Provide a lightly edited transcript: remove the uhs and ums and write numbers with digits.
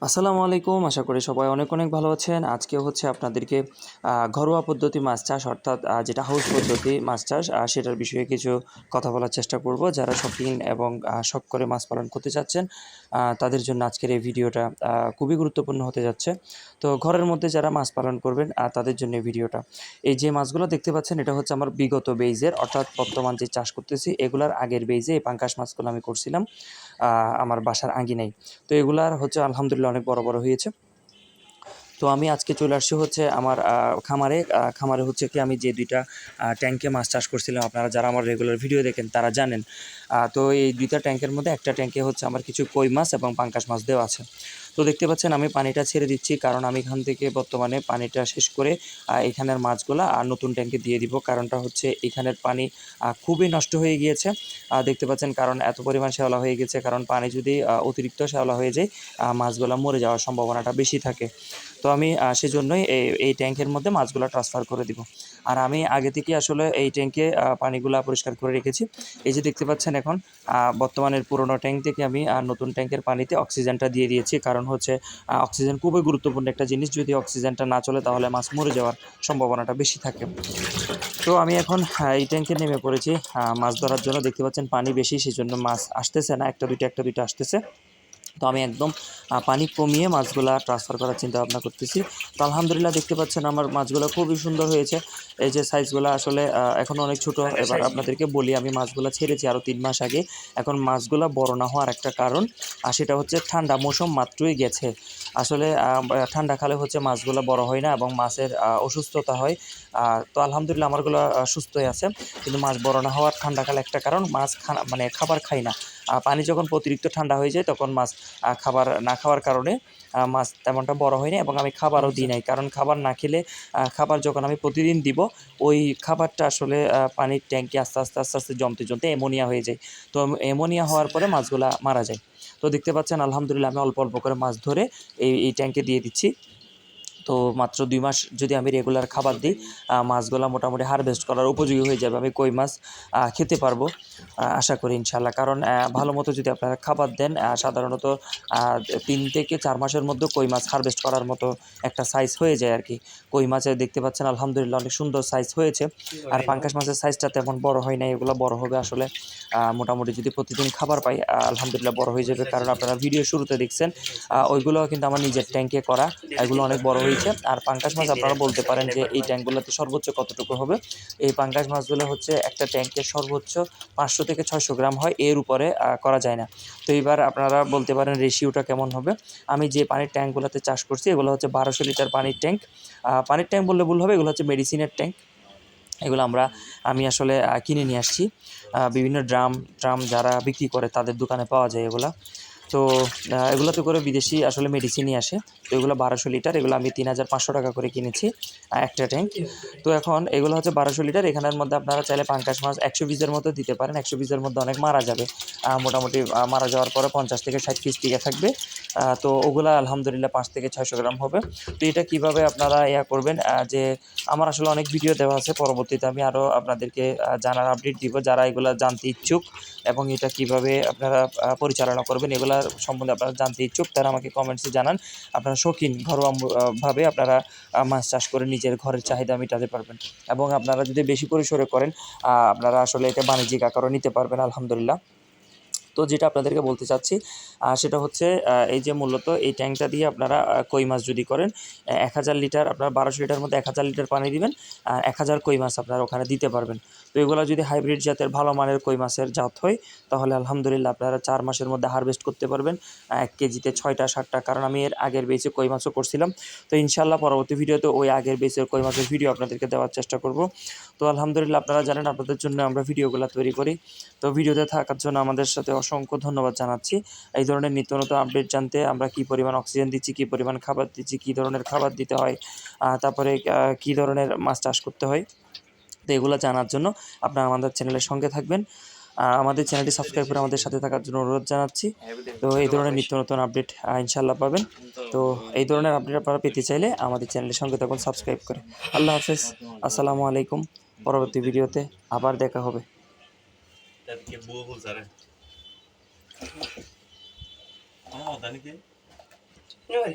আসসালামু আলাইকুম। আশা করি সবাই অনেক অনেক ভালো আছেন। আজকে হচ্ছে আপনাদেরকে ঘরোয়া পদ্ধতি মাছ চাষ অর্থাৎ যেটা হাউস পদ্ধতি মাছ চাষ সেটার বিষয়ে কিছু কথা বলার চেষ্টা করব। যারা শৌখিন এবং শখ করে মাছ পালন করতে চাচ্ছেন তাদের জন্য আজকের এই ভিডিওটা খুবই গুরুত্বপূর্ণ হতে যাচ্ছে। তো ঘরের মধ্যে যারা মাছ পালন করবেন তাদের জন্য এই ভিডিওটা। এই যে মাছগুলো দেখতে পাচ্ছেন এটা হচ্ছে আমার বিগত বেইজের অর্থাৎ বর্তমান যে চাষ করতেছি এগুলার আগের বেইজে এই পাঙ্গাস মাছগুলো আমি করছিলাম আমার বাসার আঙ্গিনায়। তো এগুলার হচ্ছে আলহামদুলিল্লাহ অনেক বড় বড় হয়েছে। তো আমি আজকে চলে আসছি হচ্ছে আমার খামারে হচ্ছে কি আমি যে দুইটা ট্যাঙ্কে মাছ চাষ করছিলাম, আপনারা যারা আমার রেগুলার ভিডিও দেখেন তারা জানেন। তো এই দুইটা ট্যাঙ্কের মধ্যে একটা ট্যাঙ্কে হচ্ছে আমার কিছু কই মাছ এবং পাঙ্গাস মাছ দেওয়া আছে। তো দেখতে পাচ্ছেন আমি পানিটা ছেড়ে দিচ্ছি, কারণ আমি এখান থেকে বর্তমানে পানিটা শেষ করে এখানের মাছগুলা নতুন ট্যাঙ্কে দিয়ে দিব। কারণটা হচ্ছে এখানের পানি খুবই নষ্ট হয়ে গিয়েছে, দেখতে পাচ্ছেন, কারণ এত পরিমাণ শ্যাওলা হয়ে গেছে। কারণ পানি যদি অতিরিক্ত শ্যাওলা হয়ে যায় মাছগুলা মরে যাওয়ার সম্ভাবনাটা বেশি থাকে। তো আমি সেজন্যই এই ট্যাঙ্কের মধ্যে মাছগুলো ট্রান্সফার করে দিব। আর আমি আগে থেকে আসলে এই ট্যাঙ্কে পানিগুলা পরিষ্কার করে রেখেছি। এই যে দেখতে পাচ্ছেন এখন বর্তমানের পুরোনো ট্যাঙ্ক থেকে আমি নতুন ট্যাঙ্কের পানিতে অক্সিজেনটা দিয়ে দিয়েছি। কারণ হচ্ছে অক্সিজেন খুবই গুরুত্বপূর্ণ একটা জিনিস। যদি অক্সিজেনটা না চলে তাহলে মাছ মরে যাওয়ার সম্ভাবনাটা বেশি থাকে। তো আমি এখন এই ট্যাঙ্কে নেমে পড়েছি মাছ ধরার জন্য। দেখতে পাচ্ছেন পানি বেশি, সেজন্য মাছ আসতেছে না, একটা দুইটা আসতেছে। তো আমি একদম পানি কমিয়ে মাছগুলা ট্রান্সফার করার চিন্তা ভাবনা করতেছি। তো আলহামদুলিল্লাহ দেখতে পাচ্ছেন আমার মাছগুলো খুবই সুন্দর হয়েছে। এই যে সাইজগুলো আসলে এখনও অনেক ছোট। এবার আপনাদেরকে বলি, আমি মাছগুলো ছেড়েছি আরও 3 মাস আগে। এখন মাছগুলো বড় না হওয়ার একটা কারণ সেটা হচ্ছে ঠান্ডা মৌসুম মাত্রই গেছে। আসলে ঠান্ডা খালে হচ্ছে মাছগুলো বড় হয় না এবং মাছের অসুস্থতা হয়। তো আলহামদুলিল্লাহ আমারগুলো সুস্থই আছে। কিন্তু মাছ বড় না হওয়ার ঠান্ডাকালে একটা কারণ, মাছ মানে খাবার খায় না। পানি যখন অতিরিক্ত ঠান্ডা হয়ে যায় তখন মাছ খাবার না খাওয়ার কারণে মাছ তেমনটা বড় হয়নি এবং আমি খাবারও দিই নাই। কারণ খাবার না খেলে খাবার যখন আমি প্রতিদিন দিব, ওই খাবারটা আসলে পানির ট্যাঙ্কে আস্তে আস্তে জমতে অ্যামোনিয়া হয়ে যায়। তো অ্যামোনিয়া হওয়ার পরে মাছগুলা মারা যায়। তো দেখতে পাচ্ছেন আলহামদুলিল্লাহ আমি অল্প অল্প করে মাছ ধরে এই ট্যাঙ্কে দিয়ে দিচ্ছি। তো মাত্র 2 মাস যদি আমি রেগুলার খাবার দিই, মাছগুলা মোটামুটি হারভেস্ট করার উপযোগী হয়ে যাবে। আমি কই মাছ খেতে পারবো আশা করি ইনশাআল্লাহ। কারণ ভালো মতো যদি আপনারা খাবার দেন, সাধারণত 3 থেকে 4 মাসের মধ্যে কই মাছ হারভেস্ট করার মতো একটা সাইজ হয়ে যায় আরকি। কই মাছের দেখতে পাচ্ছেন আলহামদুলিল্লাহ অনেক সুন্দর সাইজ হয়েছে। আর পাঙ্গাস মাছের সাইজটা তেমন বড় হয় নাই। এগুলো বড় হবে আসলে মোটামুটি যদি প্রতিদিন খাবার পাই আলহামদুলিল্লাহ বড় হয়ে যাবে। কারণ আপনারা ভিডিও শুরুতে দেখছেন ওইগুলো কিন্তু আমার নিজের ট্যাঙ্কে করা। এগুলো অনেক বড় হয়েছে। আর পাঙ্গাস মাছ আপনারা বলতে পারেন যে এই ট্যাঙ্কগুলোতে সর্বোচ্চ কতটুকু হবে? এই পাঙ্গাস মাছগুলো হচ্ছে একটা ট্যাঙ্কে সর্বোচ্চ 500 থেকে 600 গ্রাম হয়, এর উপরে করা যায় না। তো এইবার আপনারা বলতে পারেন রেশিওটা কেমন হবে? আমি যে পানির ট্যাঙ্কগুলোতে চাষ করছি এগুলো হচ্ছে 1200 লিটার পানির ট্যাঙ্ক। পানির ট্যাঙ্ক বললে ভুল হবে, এগুলো হচ্ছে মেডিসিনের ট্যাঙ্ক। এগুলো আমি আসলে কিনে নিয়ে আসছি। বিভিন্ন ট্রাম যারা বিক্রি করে তাদের দোকানে পাওয়া যায় এগুলা। তো এগুলোতে করে বিদেশি আসলে মেডিসিনই আসে। তো এগুলো 1200 লিটার, এগুলো আমি ৩,৫০০ টাকা করে কিনেছি একটা ট্যাঙ্ক। তো এখন এগুলো হচ্ছে 1200 লিটার। এখানের মধ্যে আপনারা চাইলে পাঙ্গাস মাছ 100 পিসের মতো দিতে পারেন। 100 পিসের মধ্যে অনেক মারা যাবে। মোটামুটি মারা যাওয়ার পরে 50 থেকে 60 পিস টিকে থাকবে। তো ওগুলা আলহামদুলিল্লাহ 5 থেকে 600 গ্রাম হবে। তো এটা কিভাবে আপনারা করবেন, যে আমার আসলে অনেক ভিডিও দেওয়া আছে। পরবর্তীতে আমি আরও আপনাদেরকে জানার আপডেট দিব। যারা এগুলা জানতে ইচ্ছুক এবং এটা কিভাবে আপনারা পরিচালনা করবেন এগুলার সম্বন্ধে আপনারা জানতে ইচ্ছুক, তারা আমাকে কমেন্টসে জানান। আপনারা শৌখিন ঘরোয়া ভাবে আপনারা মাছ চাষ করে নিজের ঘরের চাহিদা মেটাতে পারবেন। এবং আপনারা যদি বেশি পরিসরে করেন আপনারা আসলে এটা বাণিজ্যিক আকারও নিতে পারবেন আলহামদুলিল্লাহ। তো যেটা আপনাদেরকে বলতে চাচ্ছি সেটা হচ্ছে এই যে মূলত এই ট্যাঙ্কটা দিয়ে আপনারা কই মাছ যদি করেন 1000 লিটার, আপনারা 1200 লিটার মধ্যে 1000 লিটার পানি দিবেন আর 1000 কই মাছ আপনারা ওখানে দিতে পারবেন। তো এগুলো যদি হাইব্রিড জাতের ভালো মানের কই মাছের জাত হয় তাহলে আলহামদুলিল্লাহ আপনারা 4 মাসের মধ্যে হারভেস্ট করতে পারবেন 1 কেজিতে 6টা 7টা। কারণ আমি এর আগের বেচে কই মাছও করছিলাম। তো ইনশাআল্লাহ পরবর্তী ভিডিওতে ওই আগের বেচের কই মাছের ভিডিও আপনাদেরকে দেওয়ার চেষ্টা করব। তো আলহামদুলিল্লাহ আপনারা জানেন আপনাদের জন্য আমরা ভিডিওগুলো তৈরি করি। তো ভিডিওতে থাকার জন্য আমাদের সাথে অসংখ্য ধন্যবাদ জানাচ্ছি। এই ধরনের নিত্য নতুন আপডেট জানতে আমরা কী পরিমাণ অক্সিজেন দিচ্ছি, কী পরিমাণ খাবার দিচ্ছি, কী ধরনের খাবার দিতে হয়, তারপরে কী ধরনের মাছ চাষ করতে হয়, তো এগুলো জানার জন্য আপনারা আমাদের চ্যানেলের সঙ্গে থাকবেন। আমাদের চ্যানেলটি সাবস্ক্রাইব করে আমাদের সাথে থাকার জন্য অনুরোধ জানাচ্ছি। তো এই ধরনের নিত্য নতুন আপডেট ইনশাআল্লাহ পাবেন। তো এই ধরনের আপডেট আপনারা পেতে চাইলে আমাদের চ্যানেলের সঙ্গে থাকুন সাবস্ক্রাইব করে। আল্লাহ হাফেজ, আসসালামু আলাইকুম। পরবর্তী ভিডিওতে আবার দেখা হবে। ওই